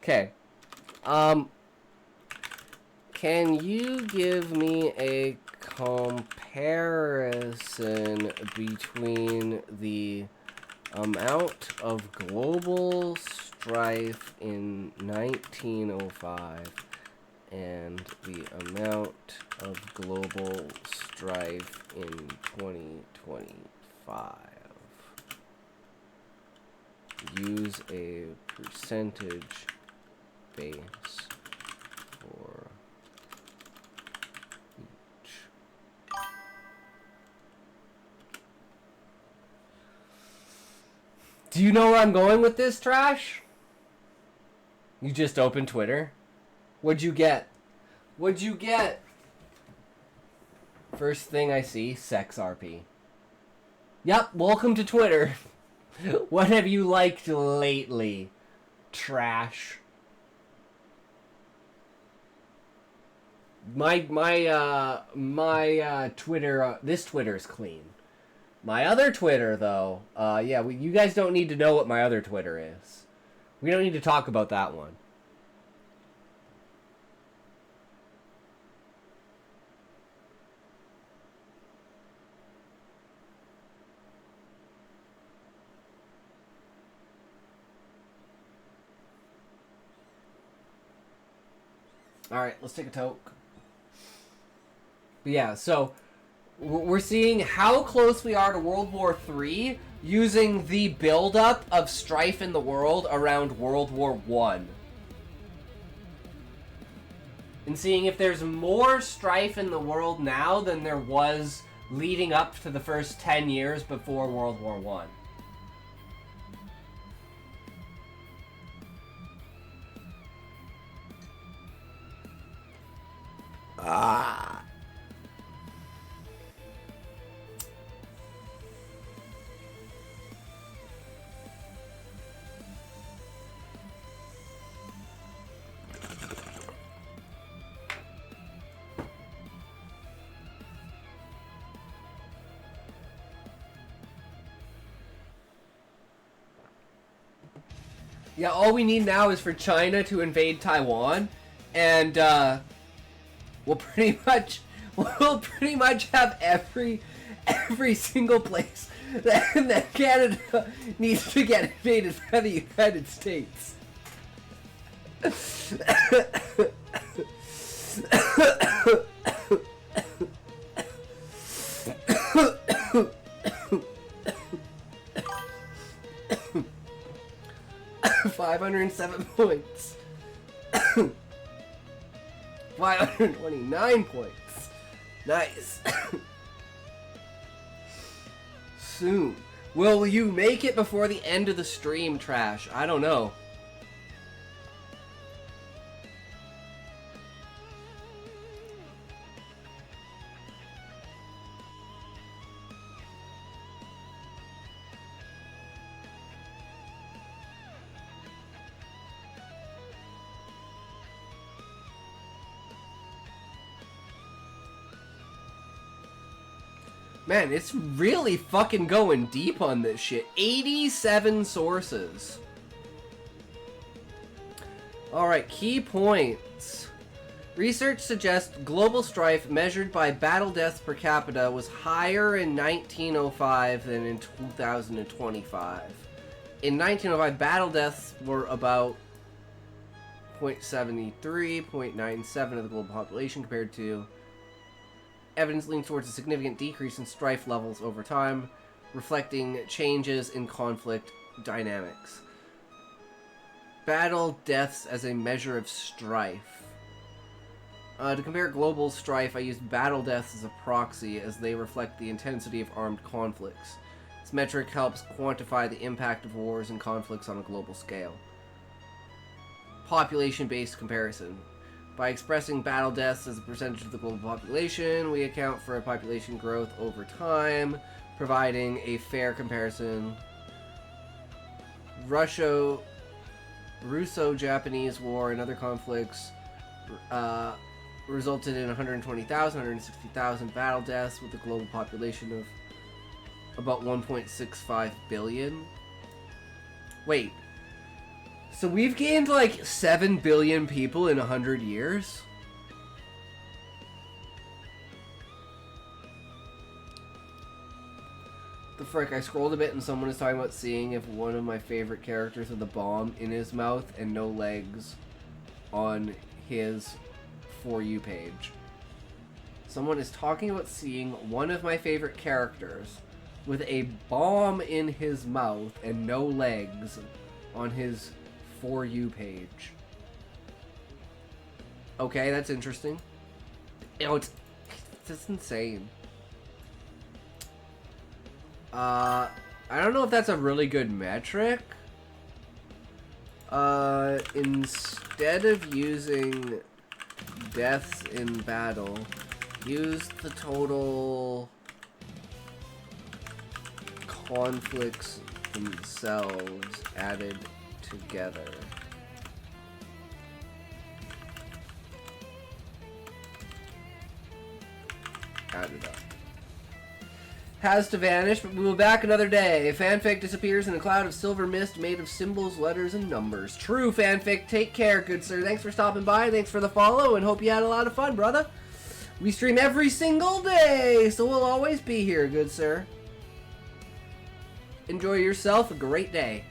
Okay. Can you give me a comparison between the amount of global strife in 1905 and the amount of global strife in 2025? Use a percentage base for each. Do you know where I'm going with this, Trash? You just opened Twitter? What'd you get? What'd you get? First thing I see, sex RP. Yep, welcome to Twitter. What have you liked lately, Trash? My Twitter, this Twitter's clean. My other Twitter, though, yeah, you guys don't need to know what my other Twitter is. We don't need to talk about that one. Alright, let's take a toke. But yeah, so we're seeing how close we are to World War III using the buildup of strife in the world around World War I. And seeing if there's more strife in the world now than there was leading up to the first 10 years before World War I. Yeah, all we need now is for China to invade Taiwan, and we'll pretty much have every single place that Canada needs to get invaded by the United States. 507 points. 529 points. Nice. Soon. Will you make it before the end of the stream, Trash? I don't know. Man, it's really fucking going deep on this shit. 87 sources. Alright, key points. Research suggests global strife measured by battle deaths per capita was higher in 1905 than in 2025. In 1905, battle deaths were about 0.73, 0.97 of the global population compared to... Evidence leans towards a significant decrease in strife levels over time, reflecting changes in conflict dynamics. Battle deaths as a measure of strife. To compare global strife, I used battle deaths as a proxy, as they reflect the intensity of armed conflicts. This metric helps quantify the impact of wars and conflicts on a global scale. Population-based comparison. By expressing battle deaths as a percentage of the global population, we account for a population growth over time, providing a fair comparison. Russo-Japanese War and other conflicts resulted in 120,000, 160,000 battle deaths with a global population of about 1.65 billion. Wait. So we've gained like 7 billion people in 100 years? The frick, I scrolled a bit and someone is talking about seeing if one of my favorite characters with a bomb in his mouth and no legs on his For You page. Someone is talking about seeing one of my favorite characters with a bomb in his mouth and no legs on his For You page. Okay, that's interesting. You know, it's insane. I don't know if that's a really good metric. Instead of using deaths in battle, use the total conflicts themselves added together. Added up. Has to vanish, but we will back another day. Fanfic disappears in a cloud of silver mist made of symbols, letters, and numbers. True, Fanfic. Take care, good sir. Thanks for stopping by. Thanks for the follow, and hope you had a lot of fun, brother. We stream every single day, so we'll always be here, good sir. Enjoy yourself. A great day.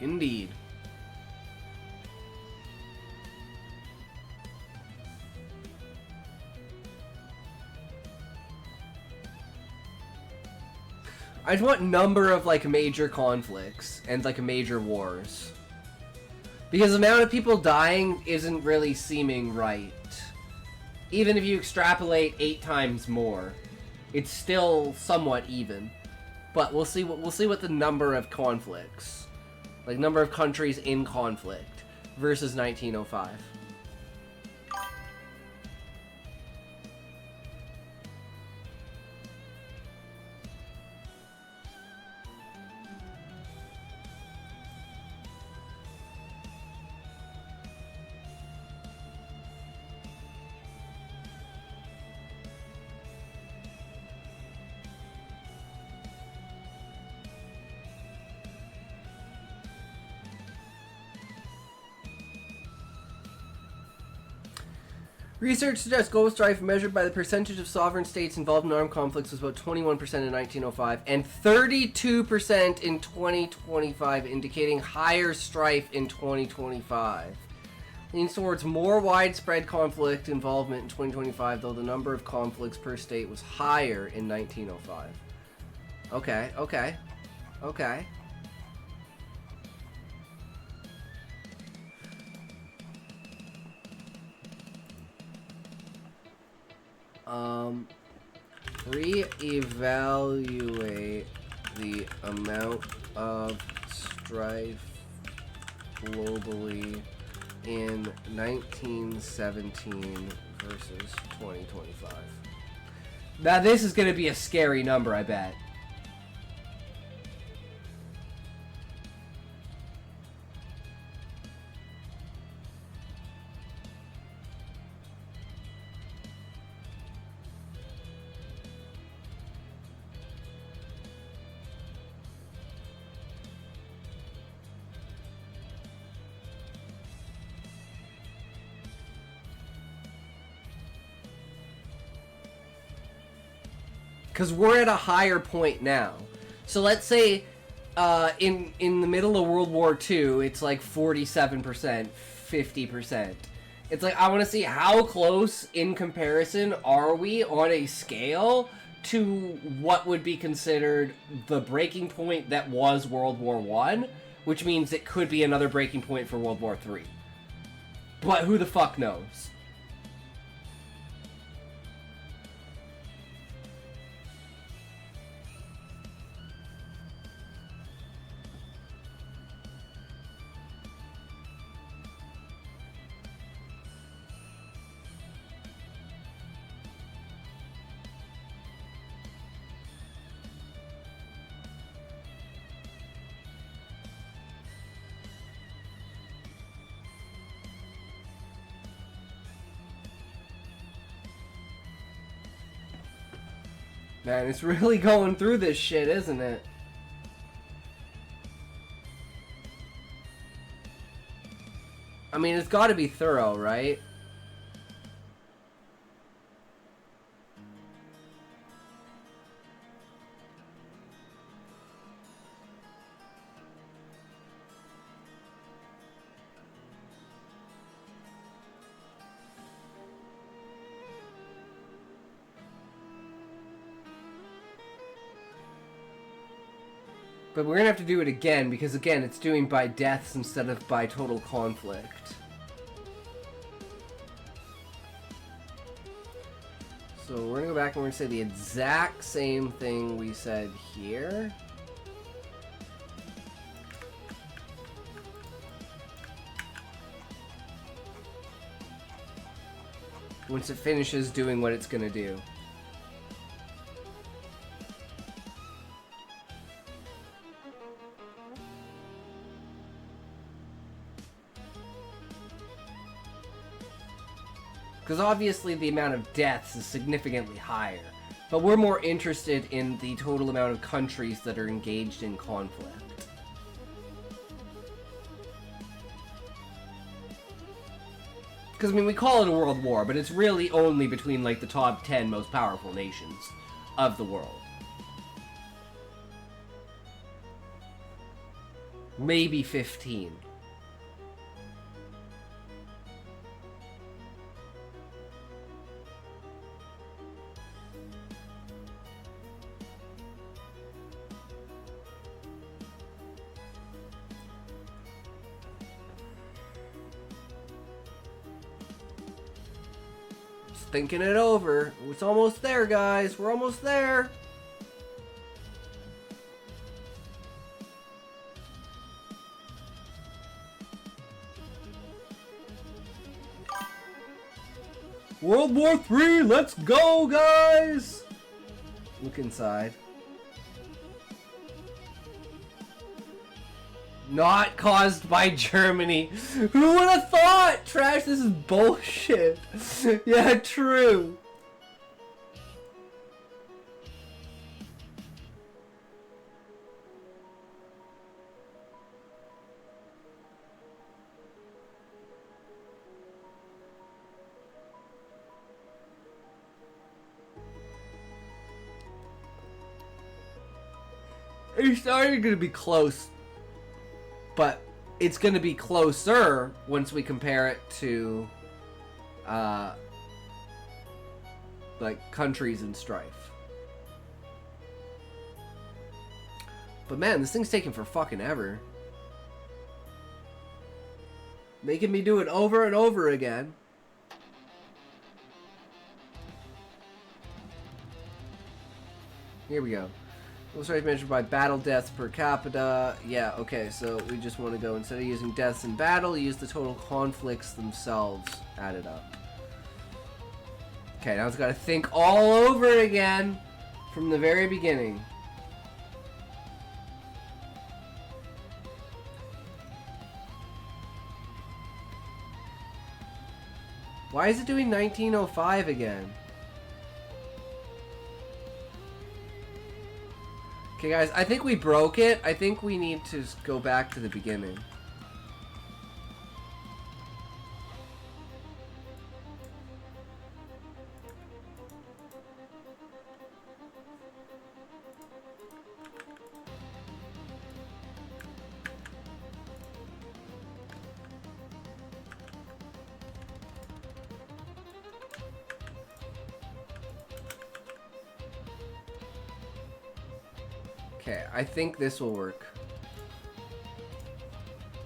Indeed. I just want number of, like, major conflicts and, like, major wars. Because the amount of people dying isn't really seeming right. Even if you extrapolate 8 times more, it's still somewhat even. But we'll see what the number of conflicts, like number of countries in conflict versus 1905. Research suggests global strife measured by the percentage of sovereign states involved in armed conflicts was about 21% in 1905 and 32% in 2025, indicating higher strife in 2025. Leans towards more widespread conflict involvement in 2025, though the number of conflicts per state was higher in 1905. Okay. Re-evaluate the amount of strife globally in 1917 versus 2025. Now this is going to be a scary number, I bet. Because we're at a higher point now. So let's say in the middle of World War II, it's like 47%, 50%. It's like, I want to see how close in comparison are we on a scale to what would be considered the breaking point that was World War I, which means it could be another breaking point for World War III. But who the fuck knows? Man, it's really going through this shit, isn't it? I mean, it's got to be thorough, right? But we're gonna have to do it again, because again, it's doing by deaths instead of by total conflict. So we're gonna go back and we're gonna say the exact same thing we said here. Once it finishes doing what it's gonna do. Because obviously the amount of deaths is significantly higher. But we're more interested in the total amount of countries that are engaged in conflict. Because, I mean, we call it a world war, but it's really only between, like, the top 10 most powerful nations of the world. Maybe 15. Thinking it over. It's almost there, guys. We're almost there. World War III, let's go, guys! Look inside. Not caused by Germany. Who would have thought? Trash, this is bullshit. Yeah, true. It's already gonna be close. But it's going to be closer once we compare it to, like, countries in Strife. But man, this thing's taking for fucking ever. Making me do it over and over again. Here we go. Strife measured by battle deaths per capita. Yeah, okay, so we just want to go, instead of using deaths in battle, use the total conflicts themselves added up. Okay, now it's got to think all over again from the very beginning. Why is it doing 1905 again? Okay, guys, I think we broke it. I think we need to go back to the beginning. Okay, I think this will work.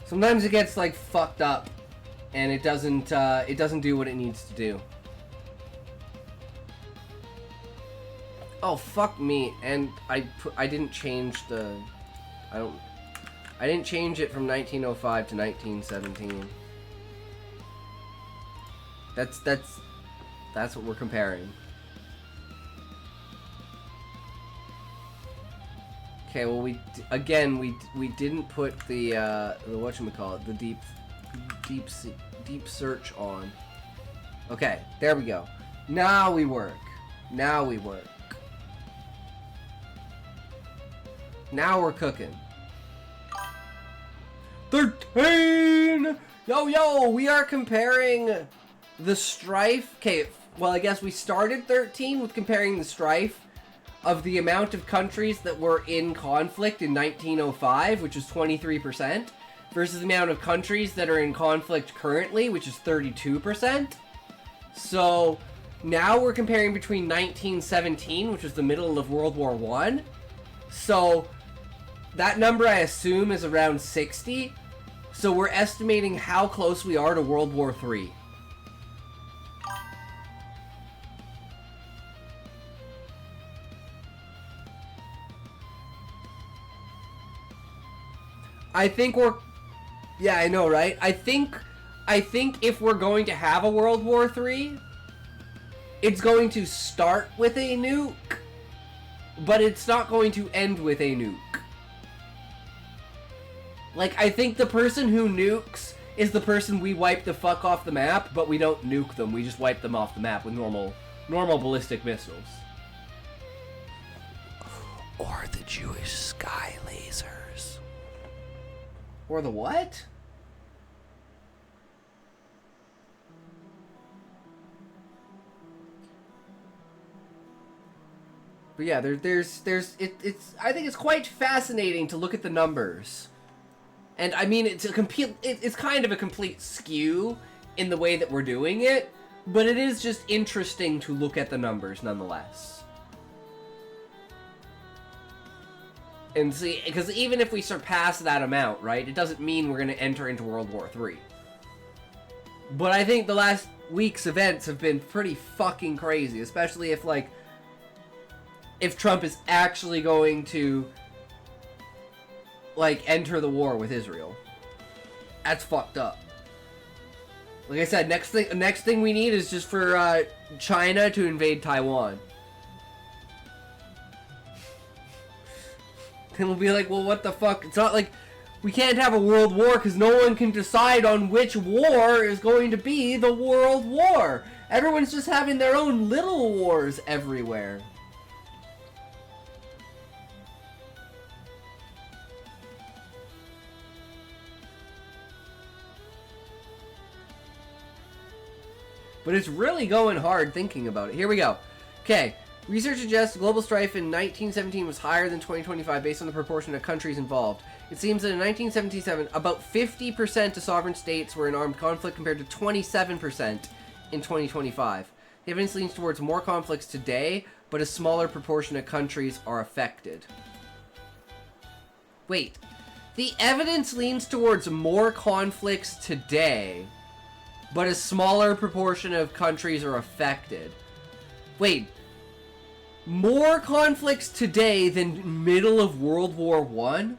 Sometimes it gets like fucked up, and it doesn't do what it needs to do. Oh fuck me! And I didn't change the, I didn't change it from 1905 to 1917. That's what we're comparing. Okay, well we didn't put the whatchamacallit, the deep search on. Okay, there we go. Now we work. Now we work. Now we're cooking. 13 Yo, we are comparing the Strife. Okay, well, I guess we started 13 with comparing the Strife of the amount of countries that were in conflict in 1905, which is 23%, versus the amount of countries that are in conflict currently, which is 32%. So now we're comparing between 1917, which was the middle of World War I. So that number, I assume, is around 60. So we're estimating how close we are to World War III. I think we're... Yeah, I know, right? I think if we're going to have a World War III, it's going to start with a nuke, but it's not going to end with a nuke. Like, I think the person who nukes is the person we wipe the fuck off the map, but we don't nuke them. We just wipe them off the map with normal ballistic missiles. Or the Jewish sky lasers. Or the what? But yeah, it's I think it's quite fascinating to look at the numbers. And I mean, it's kind of a complete skew in the way that we're doing it, but it is just interesting to look at the numbers nonetheless. And see, because even if we surpass that amount, right, it doesn't mean we're going to enter into World War III. But I think the last week's events have been pretty fucking crazy, especially if, like, if Trump is actually going to, like, enter the war with Israel. That's fucked up. Like I said, next thing we need is just for China to invade Taiwan. Then we'll be like, well, what the fuck? It's not like we can't have a world war because no one can decide on which war is going to be the world war. Everyone's just having their own little wars everywhere. But it's really going hard thinking about it. Here we go. Okay. Research suggests global strife in 1917 was higher than 2025 based on the proportion of countries involved. It seems that in 1977, about 50% of sovereign states were in armed conflict compared to 27% in 2025. The evidence leans towards more conflicts today, but a smaller proportion of countries are affected. Wait. The evidence leans towards more conflicts today, but a smaller proportion of countries are affected. Wait. More conflicts today than middle of World War I?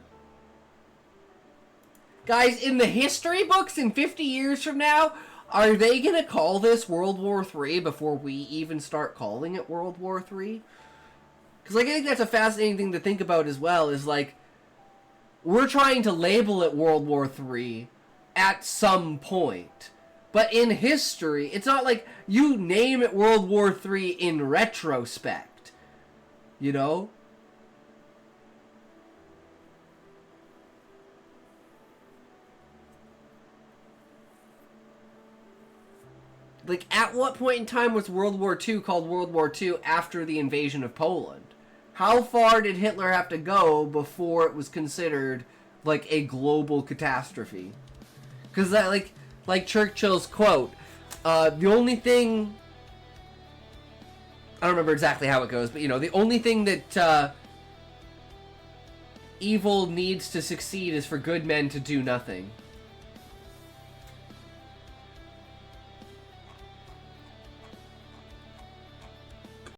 Guys, in the history books in 50 years from now, are they going to call this World War III before we even start calling it World War III? Because, like, I think that's a fascinating thing to think about as well, is, like, we're trying to label it World War III at some point. But in history, it's not like you name it World War III in retrospect. You know? Like, at what point in time was World War II called World War II after the invasion of Poland? How far did Hitler have to go before it was considered, like, a global catastrophe? Because that, like Churchill's quote, the only thing... I don't remember exactly how it goes, but, you know, the only thing that evil needs to succeed is for good men to do nothing.